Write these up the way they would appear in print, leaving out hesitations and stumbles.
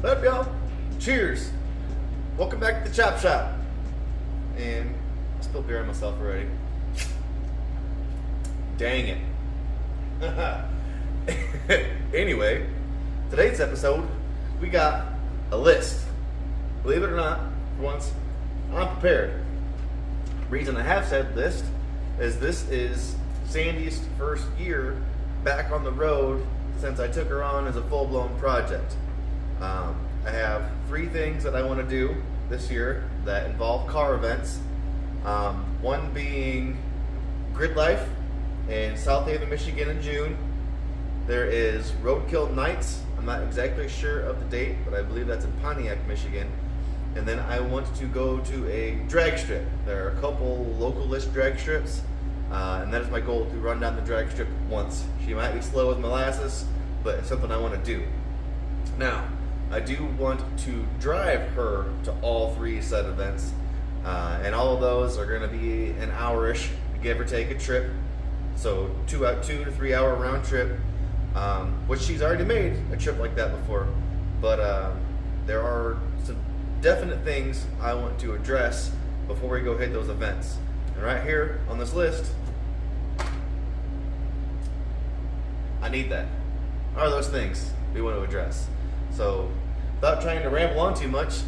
What up, y'all? Cheers. Welcome back to the Chop Shop. And I spilled beer on myself already. Dang it. Anyway, today's episode, we got a list. Believe it or not, for once, I'm prepared. Reason I have said list is this is Sandy's first year back on the road since I took her on as a full-blown project. I have 3 things that I want to do this year that involve car events. One being Grid Life in South Haven, Michigan in June. There is Roadkill Nights. I'm not exactly sure of the date, but I believe that's in Pontiac, Michigan. And then I want to go to a drag strip. There are a couple local list drag strips, and that is my goal, to run down the drag strip once. She might be slow as molasses, but it's something I want to do. Now, I do want to drive her to all 3 said events, and all of those are going to be an hour-ish, give or take a trip. So 2 to 3 hour round trip, which she's already made a trip like that before. But there are some definite things I want to address before we go hit those events. And right here on this list, I need that. What are those things we want to address? So, without trying to ramble on too much,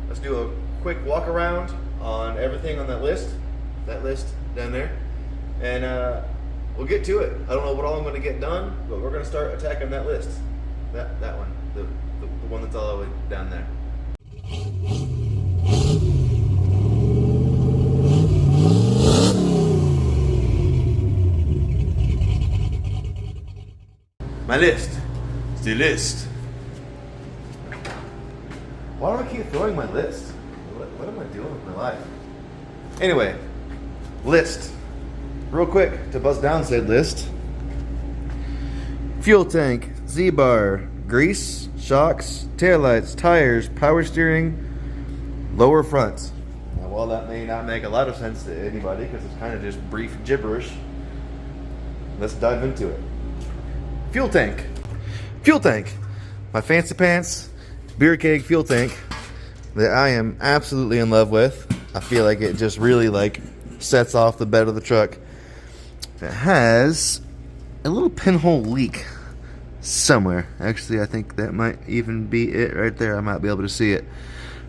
let's do a quick walk around on everything on that list down there, and we'll get to it. I don't know what all I'm going to get done, but we're going to start attacking that list. That one, the one that's all the way down there. My list. It's the list. Why do I keep throwing my list? What am I doing with my life? Anyway, list. Real quick, to buzz down said list. Fuel tank, Z-bar, grease, shocks, taillights, tires, power steering, lower front. Now, while that may not make a lot of sense to anybody because it's kind of just brief gibberish, let's dive into it. Fuel tank. Fuel tank. My fancy pants beer keg fuel tank that I am absolutely in love with. I feel like it just really sets off the bed of the truck. It has a little pinhole leak somewhere. Actually, I think that might even be it right there. I might be able to see it.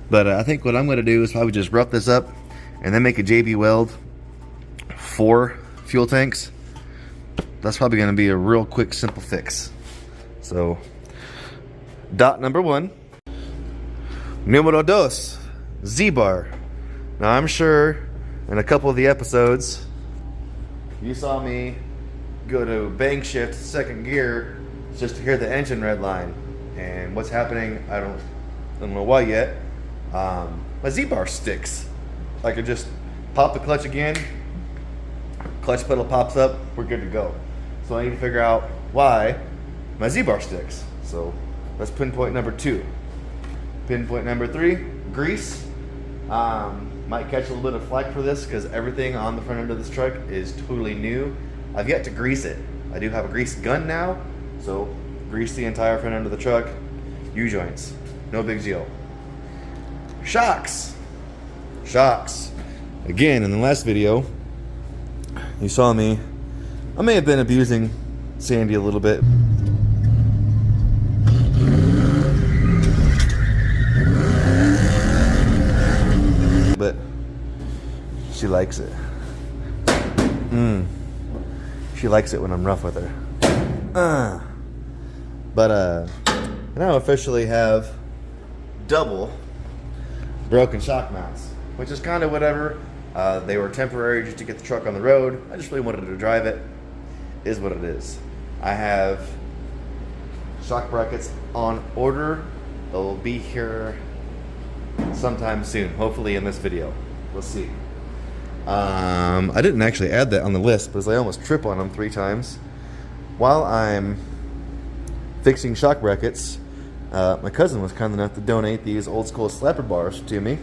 But I think what I'm going to do is probably just rough this up and then make a JB weld for fuel tanks. That's probably going to be a real quick, simple fix. So, dot number 1. Numero dos, Z-bar. Now, I'm sure in a couple of the episodes, you saw me go to bank shift 2nd gear just to hear the engine red line. And what's happening, I don't know why yet. My Z-bar sticks. I could just pop the clutch again, clutch pedal pops up, we're good to go. So I need to figure out why my Z-bar sticks. So that's pinpoint number 2. Pinpoint number 3, grease. Might catch a little bit of flack for this because everything on the front end of this truck is totally new. I've yet to grease it. I do have a grease gun now, so grease the entire front end of the truck. U-joints, no big deal. Shocks. Shocks. Again, in the last video, you saw me. I may have been abusing Sandy a little bit. But she likes it. She likes it when I'm rough with her. But I now officially have double broken shock mounts, which is kind of whatever. They were temporary just to get the truck on the road. I just really wanted to drive it. Is what it is. I have shock brackets on order. They'll be here sometime soon, hopefully in this video. We'll see. I didn't actually add that on the list because I almost trip on them 3 times. While I'm fixing shock brackets, my cousin was kind enough to donate these old school slapper bars to me.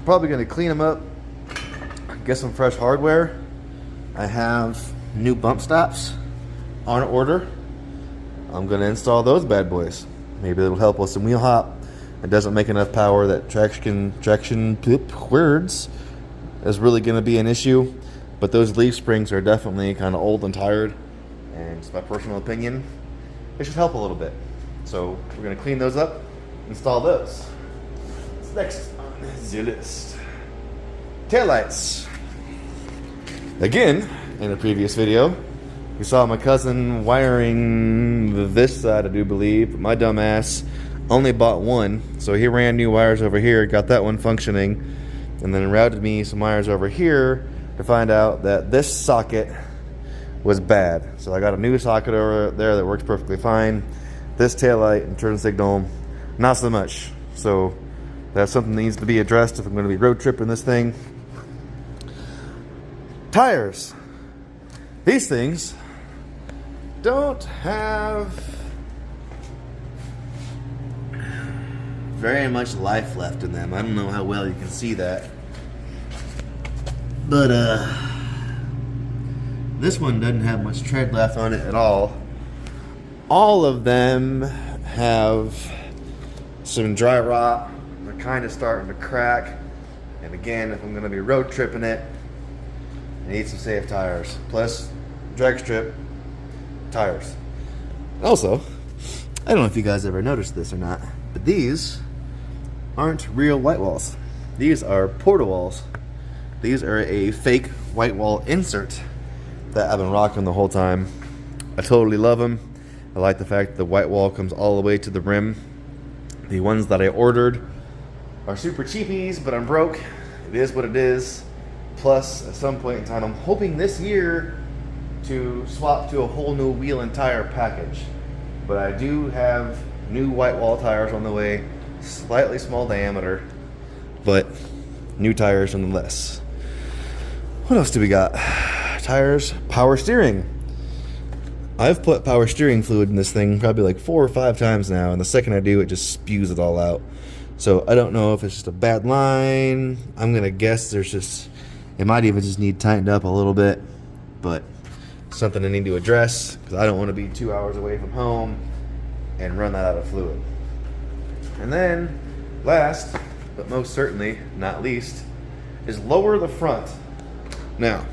Probably going to clean them up, get some fresh hardware. I have new bump stops on order. I'm going to install those bad boys. Maybe it'll help with some wheel hop. It doesn't make enough power that traction words is really going to be an issue. But those leaf springs are definitely kind of old and tired, and it's my personal opinion, it should help a little bit. So we're going to clean those up, install those. What's next on the list? Taillights. Again, in a previous video, we saw my cousin wiring this side, I do believe, but my dumb ass only bought one. So he ran new wires over here, got that one functioning, and then routed me some wires over here to find out that this socket was bad. So I got a new socket over there that works perfectly fine. This taillight and turn signal, not so much. So that's something that needs to be addressed if I'm going to be road tripping this thing. Tires. These things don't have very much life left in them. I don't know how well you can see that. But this one doesn't have much tread left on it at all. All of them have some dry rot. They're kind of starting to crack. And again, if I'm going to be road tripping it, I need some safe tires. Plus, drag strip tires. Also, I don't know if you guys ever noticed this or not, but these aren't real white walls. These are porta walls. These are a fake white wall insert that I've been rocking the whole time. I totally love them. I like the fact that the white wall comes all the way to the rim. The ones that I ordered are super cheapies, but I'm broke. It is what it is. Plus, at some point in time, I'm hoping this year to swap to a whole new wheel and tire package. But I do have new white wall tires on the way, slightly small diameter, but new tires nonetheless. What else do we got? Tires, power steering. I've put power steering fluid in this thing probably like 4 or 5 times now, and the second I do, it just spews it all out. So I don't know if it's just a bad line. I'm gonna guess it might even just need tightened up a little bit, but something I need to address because I don't want to be 2 hours away from home and run that out of fluid. And then last, but most certainly not least, is lower the front. Now,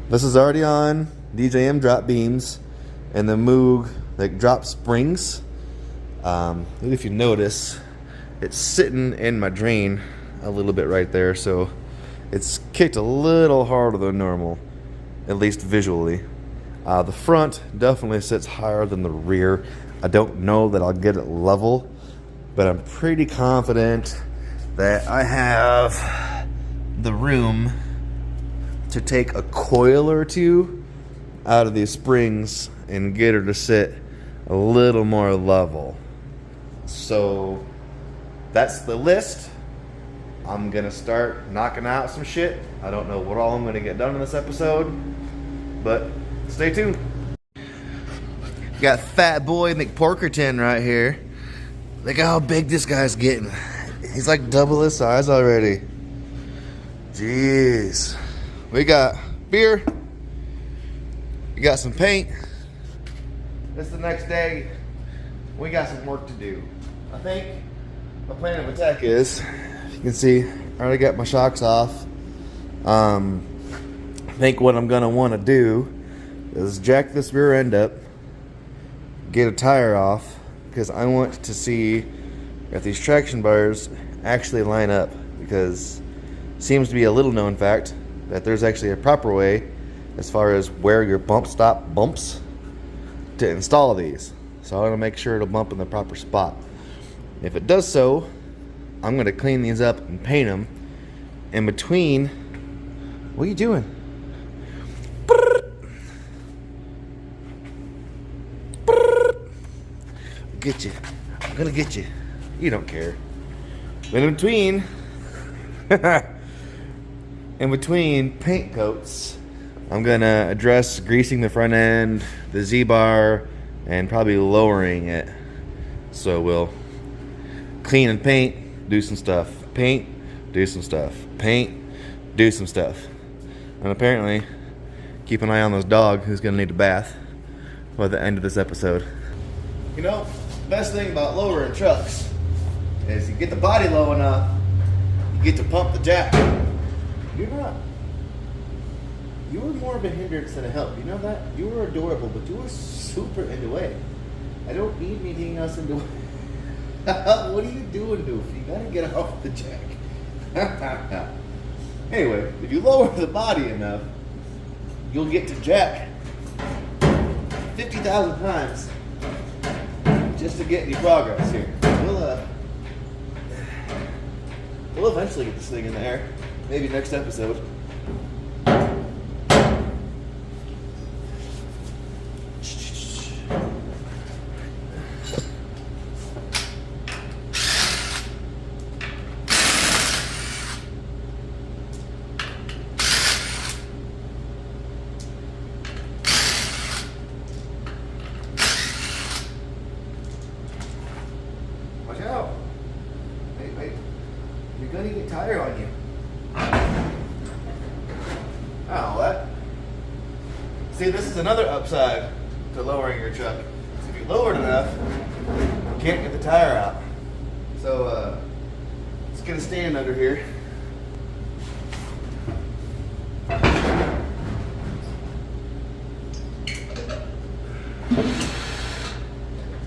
this is already on DJM drop beams and the Moog like drop springs. If you notice, it's sitting in my drain a little bit right there, so it's kicked a little harder than normal, at least visually. The front definitely sits higher than the rear. I don't know that I'll get it level, but I'm pretty confident that I have the room to take a coil or two out of these springs and get her to sit a little more level. So that's the list. I'm gonna start knocking out some shit. I don't know what all I'm gonna get done in this episode, but stay tuned. Got Fat Boy McPorkerton right here. Look how big this guy's getting. He's like double his size already. Jeez. We got beer. We got some paint. This is the next day. We got some work to do. I think my plan of attack is, if you can see, I already got my shocks off. I think what I'm gonna want to do is jack this rear end up, get a tire off, because I want to see if these traction bars actually line up, because it seems to be a little known fact that there's actually a proper way as far as where your bump stop bumps to install these. So I want to make sure it'll bump in the proper spot. If it does so, I'm going to clean these up and paint them. In between, what are you doing? Get you. I'm going to get you. You don't care. But in between paint coats, I'm going to address greasing the front end, the Z-bar, and probably lowering it. So we'll clean and paint, do some stuff. Paint, do some stuff. Paint, do some stuff. And apparently, keep an eye on this dog who's going to need a bath by the end of this episode. You know, best thing about lowering trucks is you get the body low enough, you get to pump the jack. You're not. You were more of a hindrance than a help. You know that? You were adorable, but you were super in the way. I don't need anything else in the way. What are you doing, Doof? You gotta get off the jack. Anyway, if you lower the body enough, you'll get to jack 50,000 times just to get any progress here. We'll eventually get this thing in the air. Maybe next episode. Watch out. Wait. You're gonna get tire on you. Oh, what? See, this is another upside to lowering your truck. So if you lower it enough, you can't get the tire out. So, let's get a stand under here.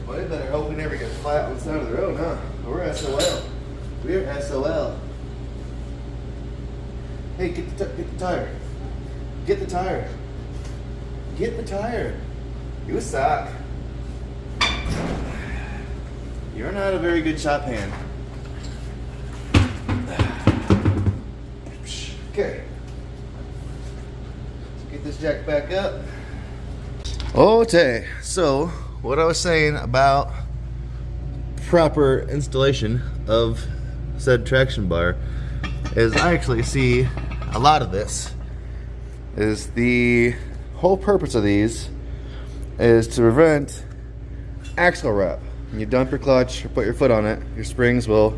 Well, you better hope we never get flat on the side of the road, huh? We're SOL. We're SOL. Hey, get the tire. Get the tire. Get the tire. You suck. You're not a very good shop hand. Okay. Let's get this jack back up. Okay, so what I was saying about proper installation of said traction bar is I actually see a lot of this. Is the whole purpose of these is to prevent axle wrap. When you dump your clutch or put your foot on it, your springs will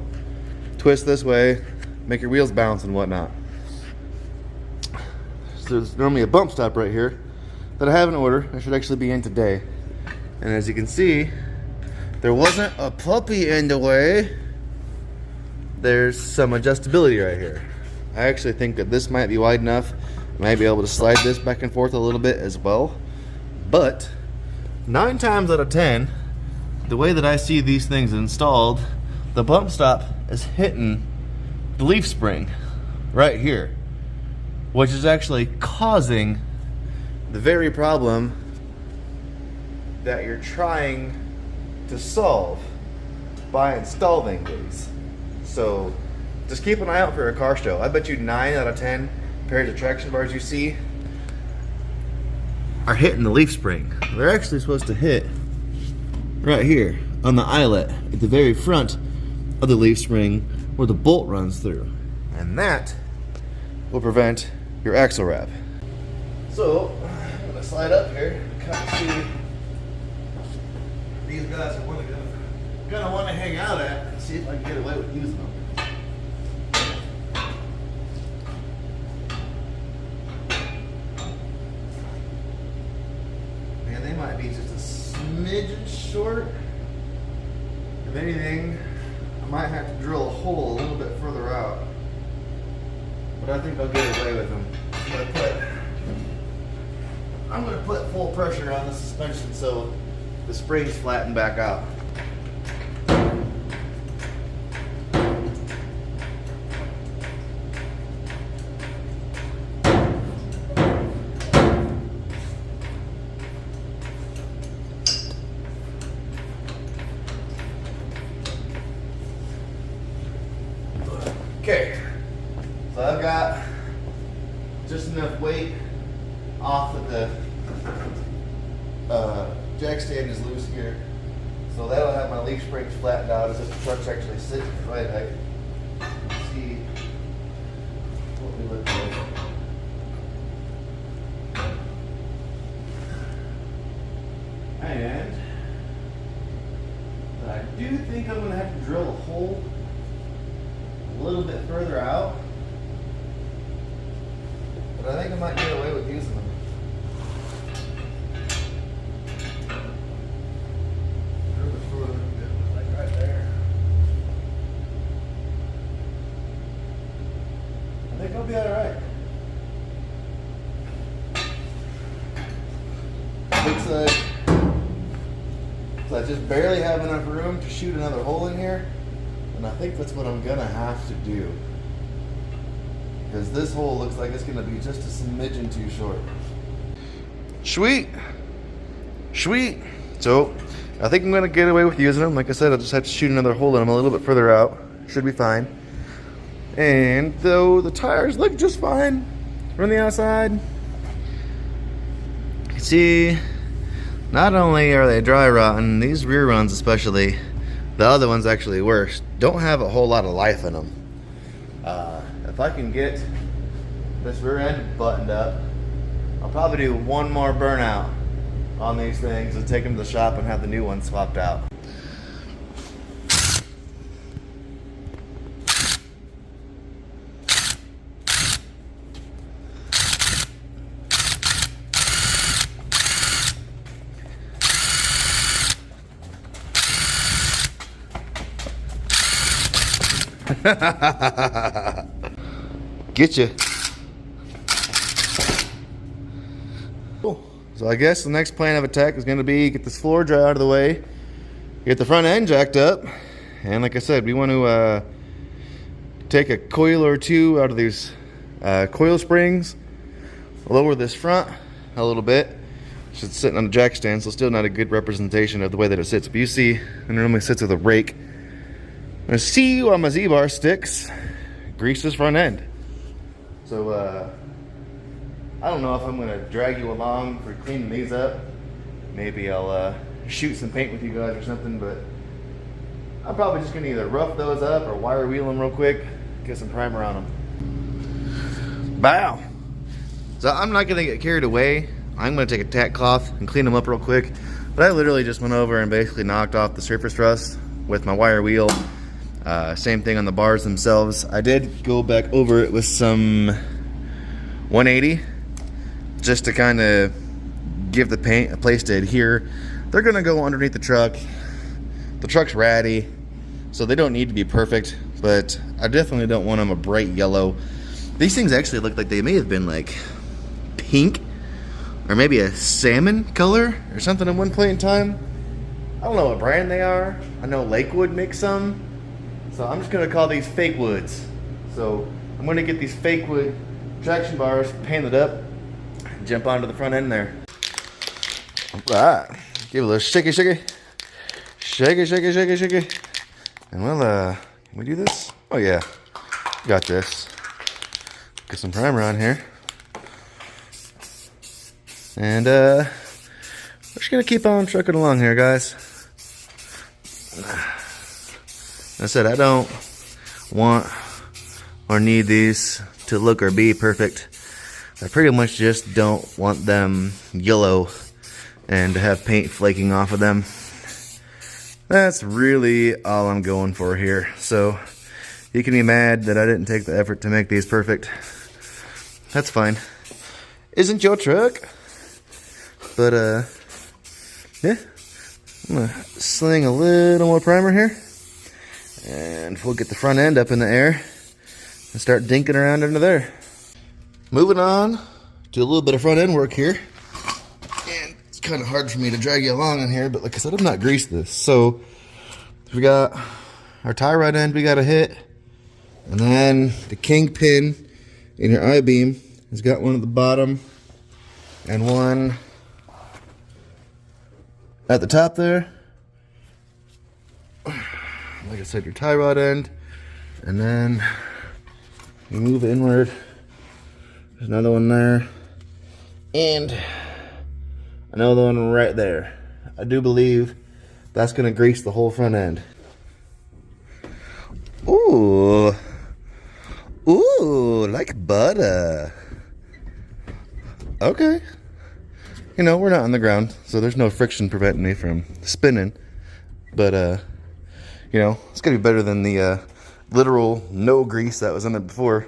twist this way, make your wheels bounce and whatnot. So there's normally a bump stop right here that I have in order. I should actually be in today. And as you can see, there wasn't a puppy in the way. There's some adjustability right here. I actually think that this might be wide enough. I might be able to slide this back and forth a little bit as well. But 9 times out of 10, the way that I see these things installed, the bump stop is hitting the leaf spring right here, which is actually causing the very problem that you're trying to solve by installing these. So just keep an eye out for a car show. I bet you 9 out of 10 pairs of traction bars you see are hitting the leaf spring. They're actually supposed to hit right here on the eyelet at the very front of the leaf spring where the bolt runs through. And that will prevent your axle wrap. So I'm gonna slide up here and kind of see these guys are gonna want to hang out at and see if I can get away with using them. Man, they might be just a smidgen short. If anything, I might have to drill a hole a little bit further out. But I think I'll get away with them. I'm gonna put full pressure on the suspension so the springs flatten back out. Okay, so I've got just enough weight off of the jack stand is loose here, so that'll have my leaf springs flattened out as if the truck's actually sitting right height. Let's see what we look like. And I do think I'm going to have to drill a hole a little bit further out, but I think I might get away with using them. Like right there. Looks like so I just barely have enough room to shoot another hole in here, and I think that's what I'm gonna have to do, because this hole looks like it's gonna be just a smidgen too short. Sweet. So I think I'm gonna get away with using them. Like I said, I'll just have to shoot another hole in them a little bit further out. Should be fine. And though the tires look just fine from the outside, you can see not only are they dry rotting, these rear runs especially, the other ones actually worse, don't have a whole lot of life in them. If I can get this rear end buttoned up, I'll probably do one more burnout on these things and take them to the shop and have the new ones swapped out. Get you. Cool. So I guess the next plan of attack is going to be get this floor dry out of the way, get the front end jacked up, and like I said, we want to take a coil or two out of these coil springs, lower this front a little bit. It's sitting on a jack stand, so still not a good representation of the way that it sits. But you see, it normally sits with a rake. I'm going to see while my Z-bar sticks, grease this front end. So, I don't know if I'm going to drag you along for cleaning these up. Maybe I'll shoot some paint with you guys or something, but I'm probably just going to either rough those up or wire wheel them real quick, get some primer on them. Bow! So I'm not going to get carried away. I'm going to take a tack cloth and clean them up real quick. But I literally just went over and basically knocked off the surface rust with my wire wheel. Same thing on the bars themselves. I did go back over it with some 180 just to kind of give the paint a place to adhere. They're gonna go underneath the truck. The truck's ratty, so they don't need to be perfect, but I definitely don't want them a bright yellow. These things actually look like they may have been like pink or maybe a salmon color or something at one point in time. I don't know what brand they are. I know Lakewood makes some. So I'm just gonna call these fake woods. So I'm gonna get these fake wood traction bars painted up and jump onto the front end there. All right, give it a little shaky, shaky. Shaky, shaky, shaky, shaky. And we'll, can we do this? Oh yeah, got this. Get some primer on here. And we're just gonna keep on trucking along here, guys. I said I don't want or need these to look or be perfect. I pretty much just don't want them yellow and to have paint flaking off of them. That's really all I'm going for here. So you can be mad that I didn't take the effort to make these perfect. That's fine. Isn't your truck? But yeah, I'm gonna sling a little more primer here. And we'll get the front end up in the air and start dinking around under there. Moving on to a little bit of front end work here. And it's kind of hard for me to drag you along in here, but like I said, I've not greased this. So we got our tie rod end we got to hit. And then the kingpin in your I-beam has got one at the bottom and one at the top there. Like I said, your tie rod end, and then you move inward. There's another one there, and another one right there. I do believe that's going to grease the whole front end. Ooh, ooh, like butter. Okay. You know, we're not on the ground, so there's no friction preventing me from spinning, but you know, it's gonna be better than the literal no grease that was in it before.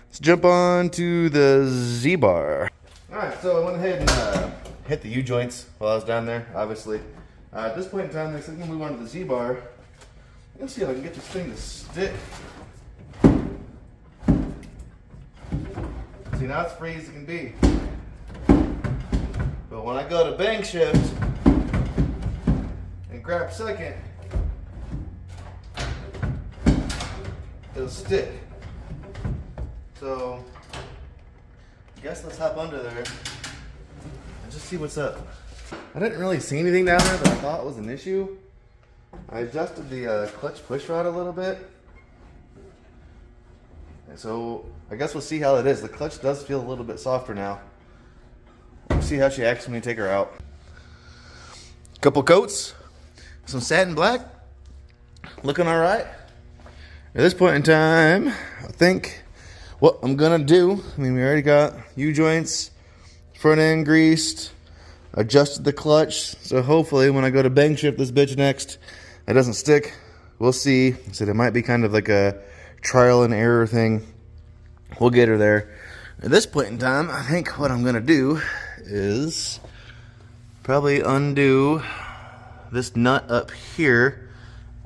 Let's jump on to the Z-bar. Alright, so I went ahead and hit the U-joints while I was down there, obviously. At this point in time, next thing we move on to the Z-bar. Let's see if I can get this thing to stick. See, now it's free as it can be. But But when I go to bank shift and grab second, it'll stick. So I guess let's hop under there and just see what's up. I didn't really see anything down there that I thought was an issue. I adjusted the clutch push rod a little bit. And so I guess we'll see how it is. The clutch does feel a little bit softer now. We'll see how she acts when we take her out. Couple coats, some satin black, looking all right. At this point in time, I think what I'm gonna do, we already got U-joints, front end greased, adjusted the clutch, so hopefully when I go to bank shift this bitch next, it doesn't stick. We'll see. I said it might be kind of like a trial and error thing. We'll get her there. At this point in time, I think what I'm gonna do is probably undo this nut up here,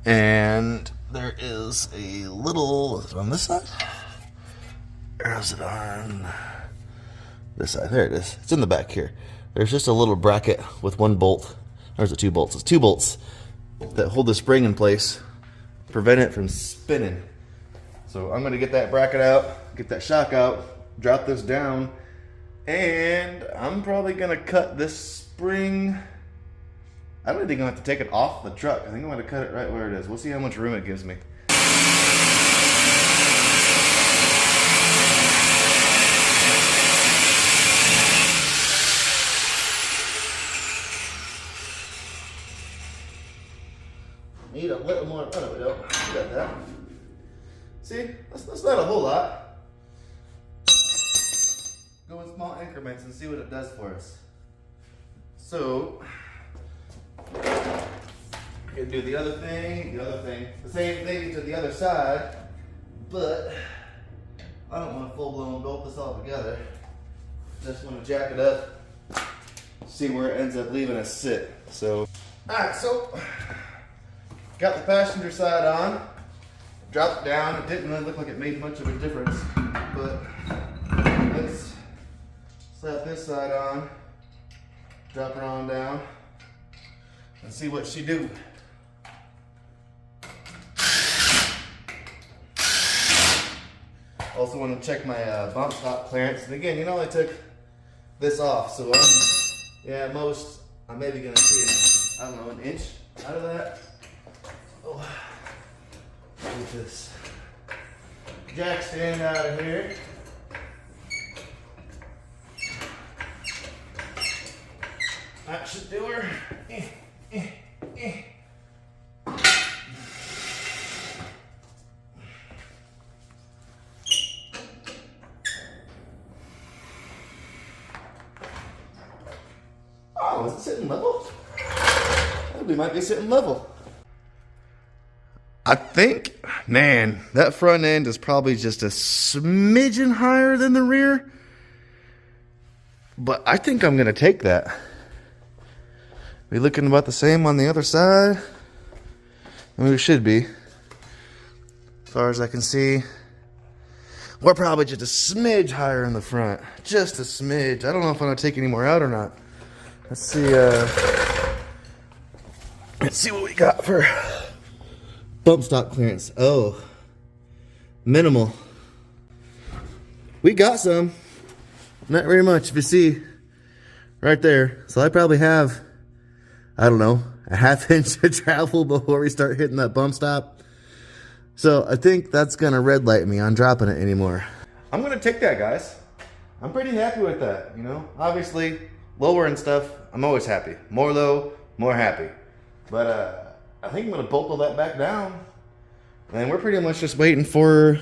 and there is a little, is it on this side? Or is it on this side? There it is. It's in the back here. There's just a little bracket with one bolt. There's two bolts. It's 2 bolts that hold the spring in place, prevent it from spinning. So I'm gonna get that bracket out, get that shock out, drop this down, and I'm probably gonna cut this spring. I don't think I'm gonna have to take it off the truck. I think I'm gonna cut it right where it is. We'll see how much room it gives me. Need a little more. Oh no, we don't. We got that. See, that's not a whole lot. Go in small increments and see what it does for us. So, you can do the other thing, the same thing to the other side, but I don't want to full-blown bolt this all together. Just want to jack it up, see where it ends up leaving us sit. So, alright, so got the passenger side on, dropped it down. It didn't really look like it made much of a difference, but let's slap this side on, drop her on down, and see what she do. Also want to check my bump stop clearance. And again, you know, I took this off, so at most, I'm maybe gonna see, I don't know, an inch out of that. Oh, get this jack stand out of here. That should do her. Oh, is it sitting level? We might be sitting level. I think, man, that front end is probably just a smidgen higher than the rear. But I think I'm going to take that. We looking about the same on the other side? I mean, we should be. As far as I can see. We're probably just a smidge higher in the front. Just a smidge. I don't know if I'm going to take any more out or not. Let's see, what we got for bump stop clearance. Oh, minimal. We got some. Not very much, if you see right there. So I probably have, I don't know, a ½ inch to travel before we start hitting that bump stop. So I think that's gonna red light me on dropping it anymore. I'm gonna take that, guys. I'm pretty happy with that, you know. Obviously, lower and stuff, I'm always happy. More low, more happy. But I think I'm gonna bolt all that back down. And we're pretty much just waiting for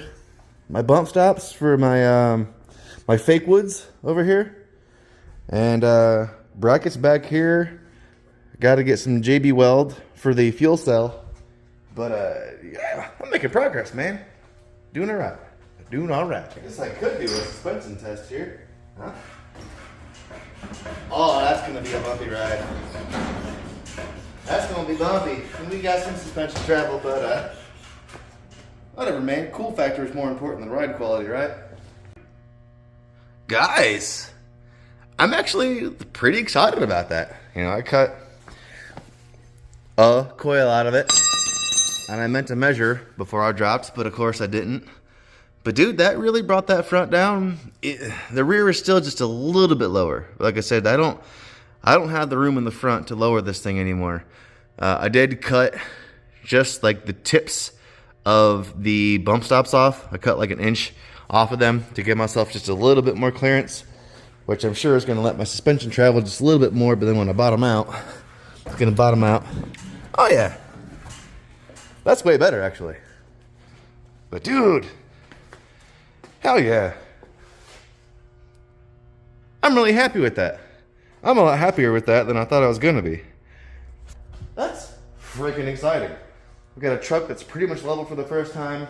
my bump stops for my my fake woods over here. And brackets back here. Got to get some JB weld for the fuel cell. But yeah, I'm making progress, man. Doing all right. Doing all right. I guess I could do a suspension test here. Huh? Oh, that's going to be a bumpy ride. That's going to be bumpy. And we got some suspension travel, but whatever, man. Cool factor is more important than ride quality, right? Guys, I'm actually pretty excited about that. You know, I cut a coil out of it, and I meant to measure before I dropped, but of course I didn't. But dude, that really brought that front down. The rear is still just a little bit lower. Like I said, I don't have the room in the front to lower this thing anymore. I did cut just like the tips of the bump stops off. I cut like an inch off of them to give myself just a little bit more clearance, which I'm sure is going to let my suspension travel just a little bit more. But then when I bottom out, it's going to bottom out. Oh yeah, that's way better actually. But dude, hell yeah, I'm really happy with that. I'm a lot happier with that than I thought I was going to be. That's freaking exciting. We've got a truck that's pretty much level for the first time.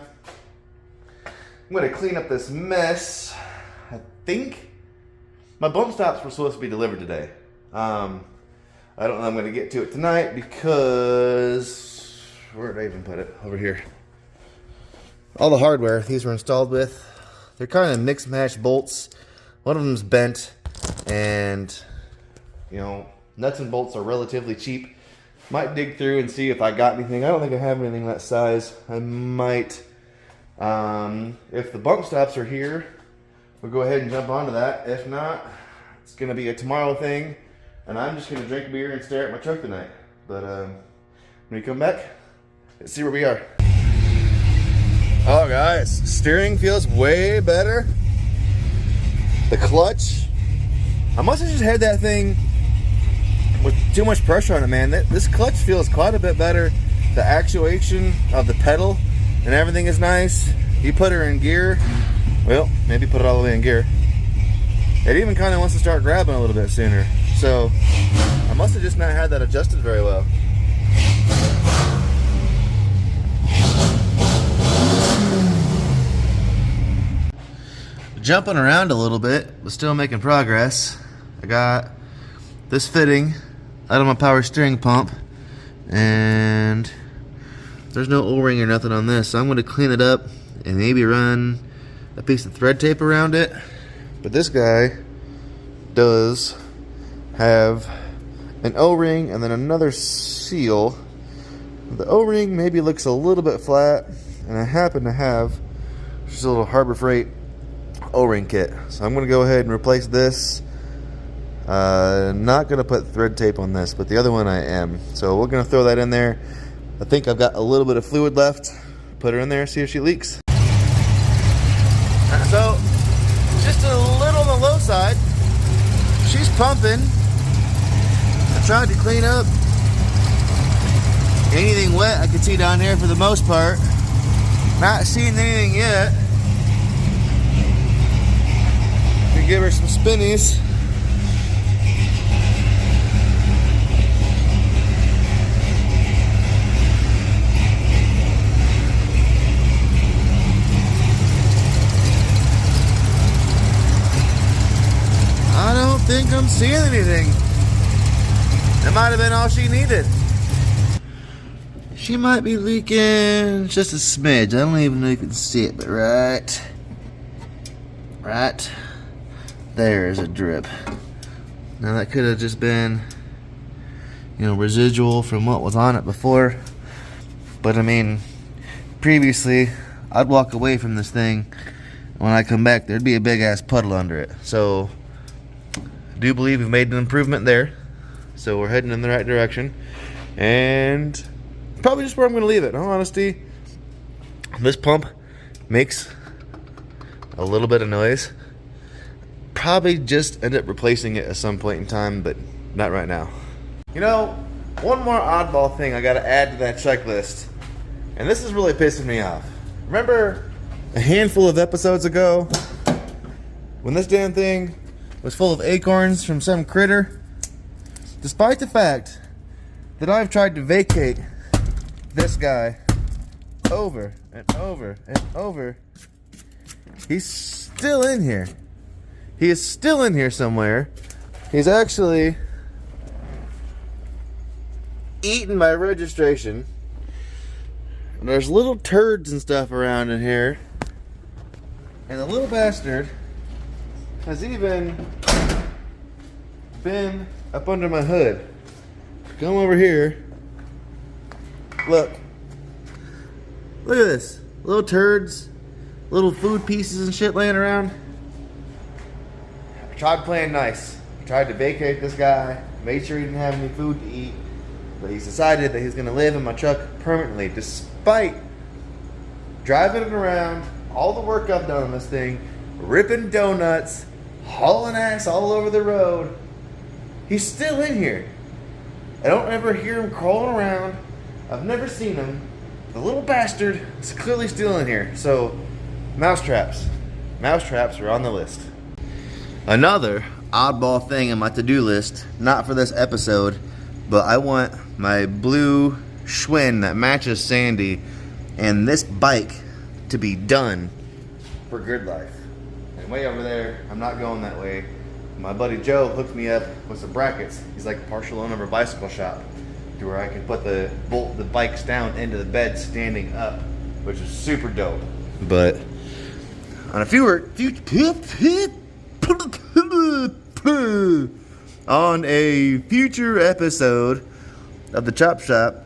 I'm going to clean up this mess. I think my bump stops were supposed to be delivered today. I don't know, I'm going to get to it tonight because, where did I even put it? Over here. All the hardware these were installed with, they're kind of mixed match bolts. One of them's bent, and you know, nuts and bolts are relatively cheap. Might dig through and see if I got anything. I don't think I have anything that size. I might, if the bump stops are here, we'll go ahead and jump onto that. If not, it's going to be a tomorrow thing, and I'm just going to drink beer and stare at my truck tonight. But when we come back, let's see where we are. Oh guys, steering feels way better. The clutch, I must have just had that thing with too much pressure on it, man. This clutch feels quite a bit better. The actuation of the pedal and everything is nice. You put her in gear, well, maybe put it all the way in gear. It even kind of wants to start grabbing a little bit sooner. So I must have just not had that adjusted very well. Jumping around a little bit, but still making progress. I got this fitting out of my power steering pump, and there's no O-ring or nothing on this, so I'm going to clean it up and maybe run a piece of thread tape around it. But this guy does have an O-ring and then another seal. The O-ring maybe looks a little bit flat, and I happen to have just a little Harbor Freight O-ring kit, so I'm going to go ahead and replace this. Not going to put thread tape on this, but the other one I am. So we're going to throw that in there. I think I've got a little bit of fluid left. Put her in there, see if she leaks. So, just a little on the low side. She's pumping. I tried to clean up anything wet I could see down here for the most part. Not seeing anything yet. Gonna give her some spinnies. I don't think I'm seeing anything. That might have been all she needed. She might be leaking just a smidge. I don't even know if you can see it, but right there's a drip. Now that could have just been, you know, residual from what was on it before. But I mean, previously, I'd walk away from this thing. When I come back, there'd be a big ass puddle under it. So, I do believe we've made an improvement there. So we're heading in the right direction. And probably just where I'm going to leave it. In all honesty, this pump makes a little bit of noise. Probably just end up replacing it at some point in time, but not right now. You know, one more oddball thing I got to add to that checklist, and this is really pissing me off. Remember a handful of episodes ago when this damn thing was full of acorns from some critter? Despite the fact that I've tried to vacate this guy over and over and over, he's still in here. He is still in here somewhere. He's actually eaten my registration. And there's little turds and stuff around in here. And the little bastard has even been up under my hood. Come over here. Look. Look at this. Little turds, little food pieces and shit laying around. I tried playing nice. I tried to vacate this guy, made sure he didn't have any food to eat, but he's decided that he's going to live in my truck permanently, despite driving it around, all the work I've done on this thing, ripping donuts, hauling ass all over the road. He's still in here. I don't ever hear him crawling around. I've never seen him. The little bastard is clearly still in here. So, mousetraps. Mousetraps are on the list. Another oddball thing on my to-do list, not for this episode, but I want my blue Schwinn that matches Sandy and this bike to be done for Grid Life. And way over there, I'm not going that way. My buddy Joe hooked me up with some brackets. He's like a partial owner of a bicycle shop, to where I can bolt the bikes down into the bed standing up, which is super dope. But on a future episode of the Chop Shop,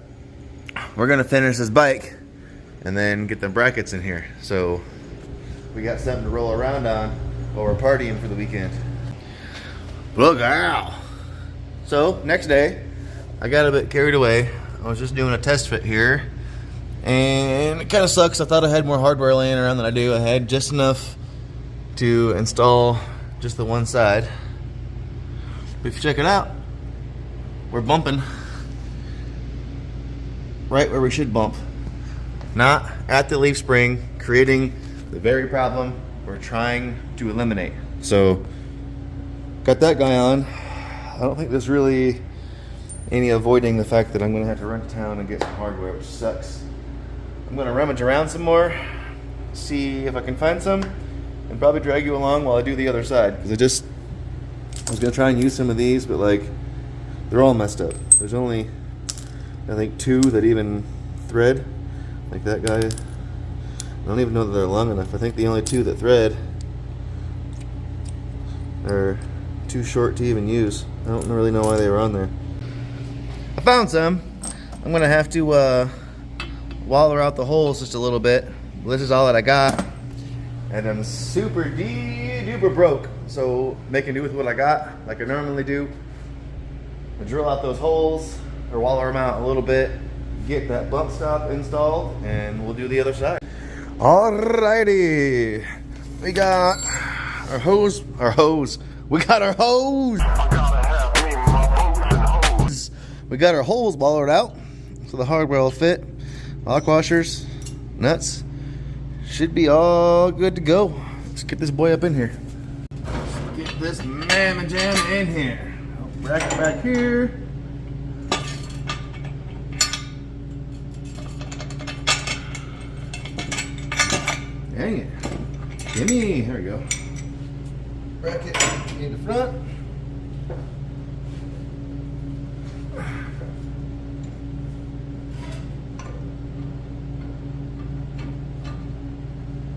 we're gonna finish this bike and then get the brackets in here, so we got something to roll around on while we're partying for the weekend. Look out! So next day, I got a bit carried away. I was just doing a test fit here, and it kind of sucks. I thought I had more hardware laying around than I do. I had just enough to install just the one side. But if you check it out, we're bumping right where we should bump. Not at the leaf spring, creating the very problem we're trying to eliminate. So, got that guy on. I don't think there's really any avoiding the fact that I'm going to have to run to town and get some hardware, which sucks. I'm going to rummage around some more, see if I can find some, and probably drag you along while I do the other side. Because I was going to try and use some of these, but like, they're all messed up. There's only, I think, 2 that even thread. Like that guy. I don't even know that they're long enough. I think the only 2 that thread are too short to even use. I don't really know why they were on there. I found some. I'm gonna have to waller out the holes just a little bit. This is all that I got, and I'm super duper broke. So making do with what I got, like I normally do. I drill out those holes or waller them out a little bit, get that bump stop installed, and we'll do the other side. Alrighty, we got our hose. We got our hose. We got our holes wallered out, so the hardware will fit. Lock washers, nuts, should be all good to go. Let's get this boy up in here. Let's get this mamma jam in here. Bracket back here. Dang it. Gimme. There we go. Bracket in the front.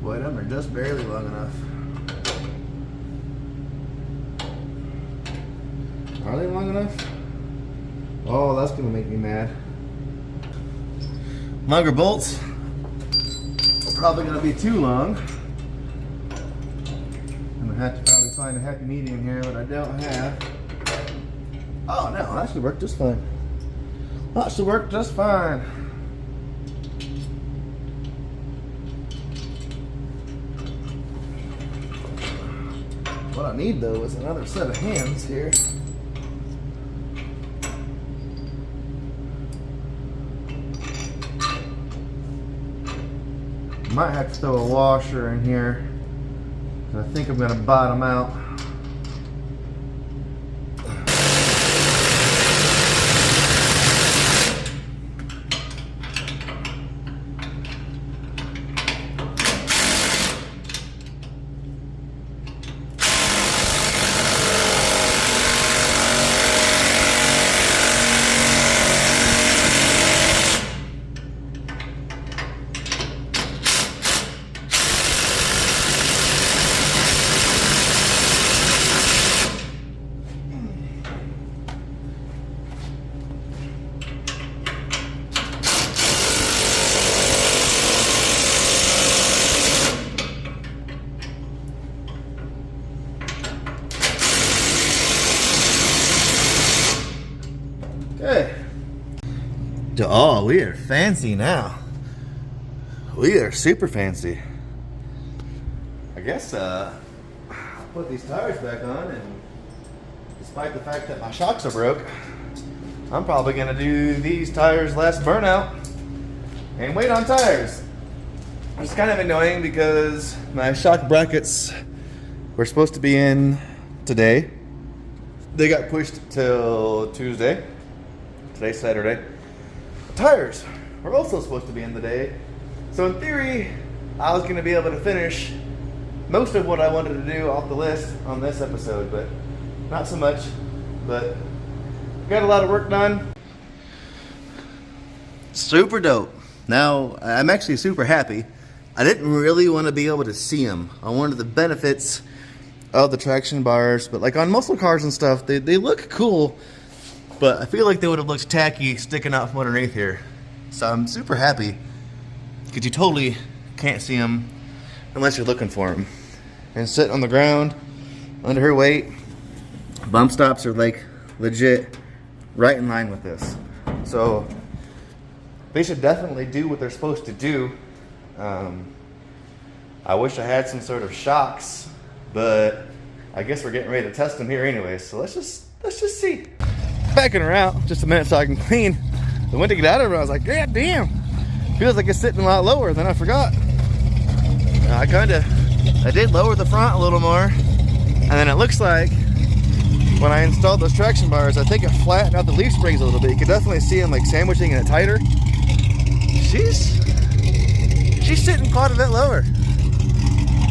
Boy, them are just barely long enough. Are they long enough? Oh, that's gonna make me mad. Longer bolts are probably gonna be too long. I'm gonna have to probably find a happy medium here, but I don't have. Oh no, that should work just fine. That should work just fine. What I need though is another set of hands here. Might have to throw a washer in here. I think I'm gonna bottom out. Oh, we are fancy now. We are super fancy. I guess I'll put these tires back on, and despite the fact that my shocks are broke, I'm probably gonna do these tires last burnout and wait on tires. It's kind of annoying because my shock brackets were supposed to be in today. They got pushed till Tuesday. Today's Saturday. The tires were also supposed to be in today. So in theory, I was gonna be able to finish most of what I wanted to do off the list on this episode, but not so much. But got a lot of work done. Super dope. Now, I'm actually super happy. I didn't really want to be able to see them. I wanted the benefits of the traction bars, but like on muscle cars and stuff, they look cool, but I feel like they would have looked tacky sticking out from underneath here. So I'm super happy, because you totally can't see them unless you're looking for them. And sitting on the ground under her weight, bump stops are like legit right in line with this. So they should definitely do what they're supposed to do. I wish I had some sort of shocks, but I guess we're getting ready to test them here anyway. So let's just see. Backing her out just a minute so I can clean. I went to get out of her. I was like, God damn, feels like it's sitting a lot lower than I forgot. I did lower the front a little more, and then it looks like when I installed those traction bars, I think it flattened out the leaf springs a little bit. You can definitely see them like sandwiching it tighter. She's sitting quite a bit lower.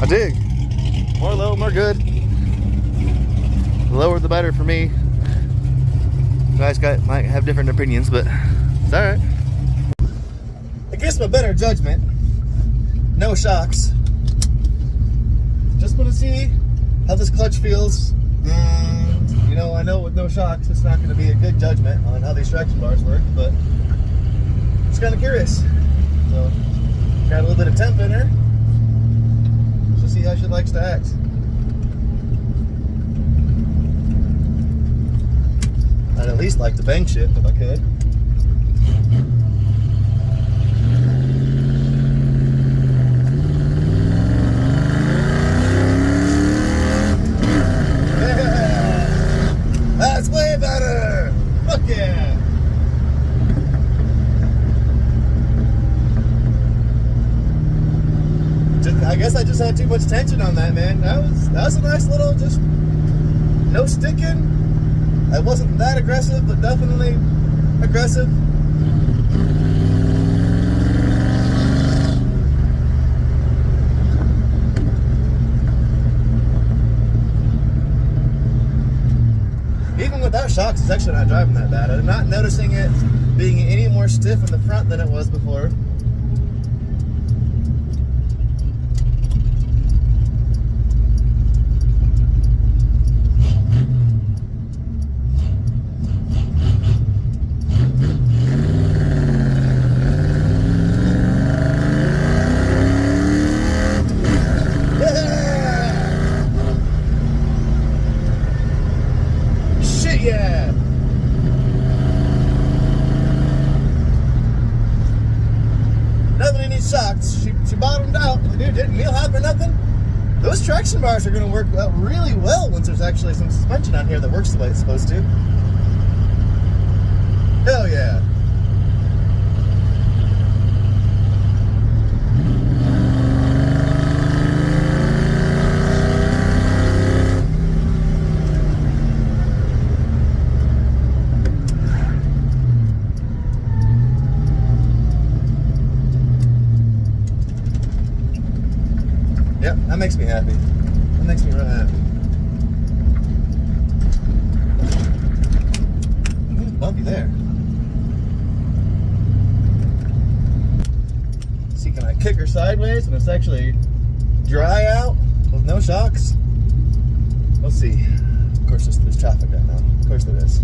I dig. More low, more good. The lower the better for me. You guys might have different opinions, but it's alright. Against my better judgment, no shocks. Just want to see how this clutch feels. And, you know, I know with no shocks, it's not going to be a good judgment on how these traction bars work, but just kind of curious. So, got a little bit of temp in her. So see how she likes to act. I'd at least like to bank shift if I could. Yeah! That's way better! Fuck yeah! I guess I just had too much tension on that, man. That was a nice little, just no sticking. I wasn't that aggressive, but definitely aggressive. Even without shocks, it's actually not driving that bad. I'm not noticing it being any more stiff in the front than it was before. Yeah. Nothing needs shocks. She bottomed out. Dude, didn't meal hop or nothing. Those traction bars are going to work out really well once there's actually some suspension on here that works the way it's supposed to. Hell yeah. Yep, that makes me happy. That makes me real happy. Ooh, bumpy there. See, can I kick her sideways and it's actually dry out with no shocks? We'll see. Of course, there's traffic right now. Of course there is.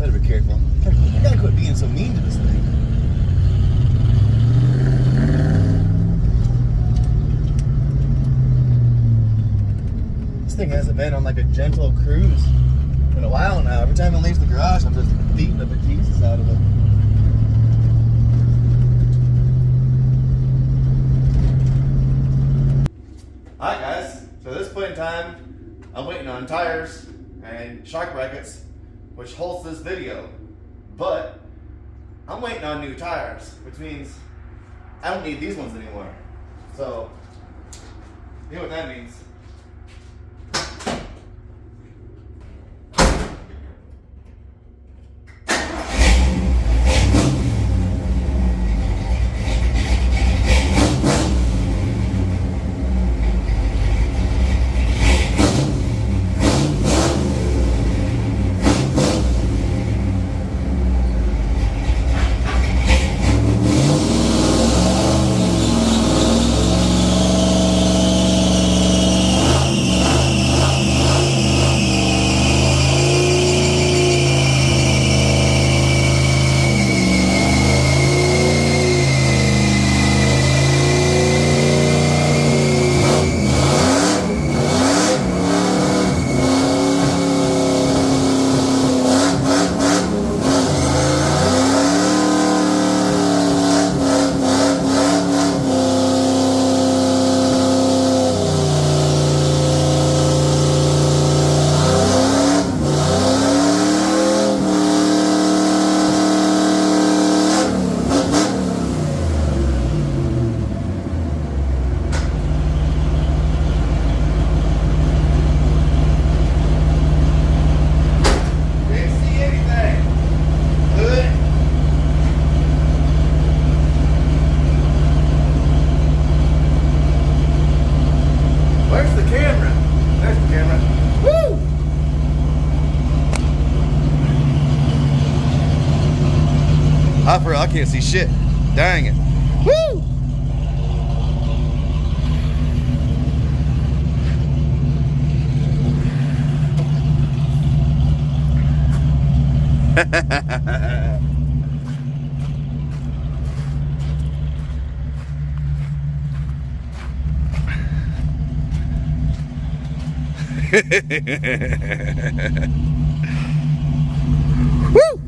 Better be careful. I gotta quit being so mean to this thing. This thing hasn't been on like a gentle cruise in a while now. Every time it leaves the garage, I'm just beating the bejesus out of it. Alright guys, so at this point in time, I'm waiting on tires and shock brackets, which holds this video. But I'm waiting on new tires, which means I don't need these ones anymore. So, you know what that means. I can't see shit. Dang it. Woo! Woo!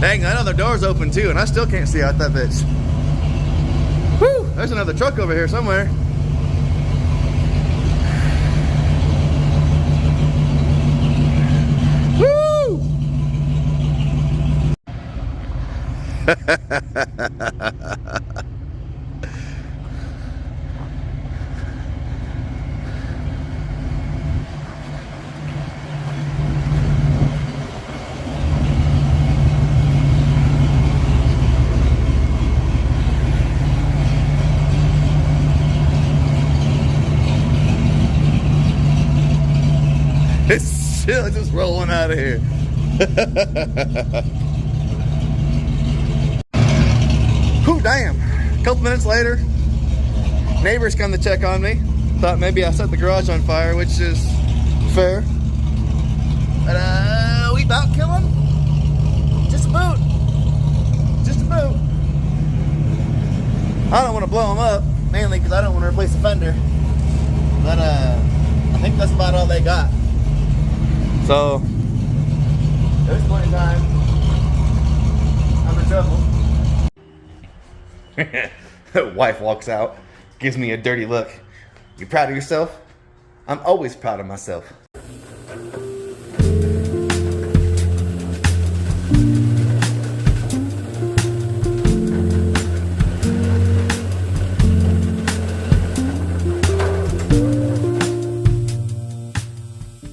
Dang, I know the door's open too, and I still can't see out that bitch. Whew, there's another truck over here somewhere. Woo! It's still just rolling out of here. Whew, damn. A couple minutes later, neighbors come to check on me. Thought maybe I set the garage on fire, which is fair. But we about kill him? Just about. Just about. I don't want to blow him up, mainly because I don't want to replace the fender. But I think that's about all they got. So, at this point in time, I'm in trouble. Wife walks out, gives me a dirty look. You proud of yourself? I'm always proud of myself.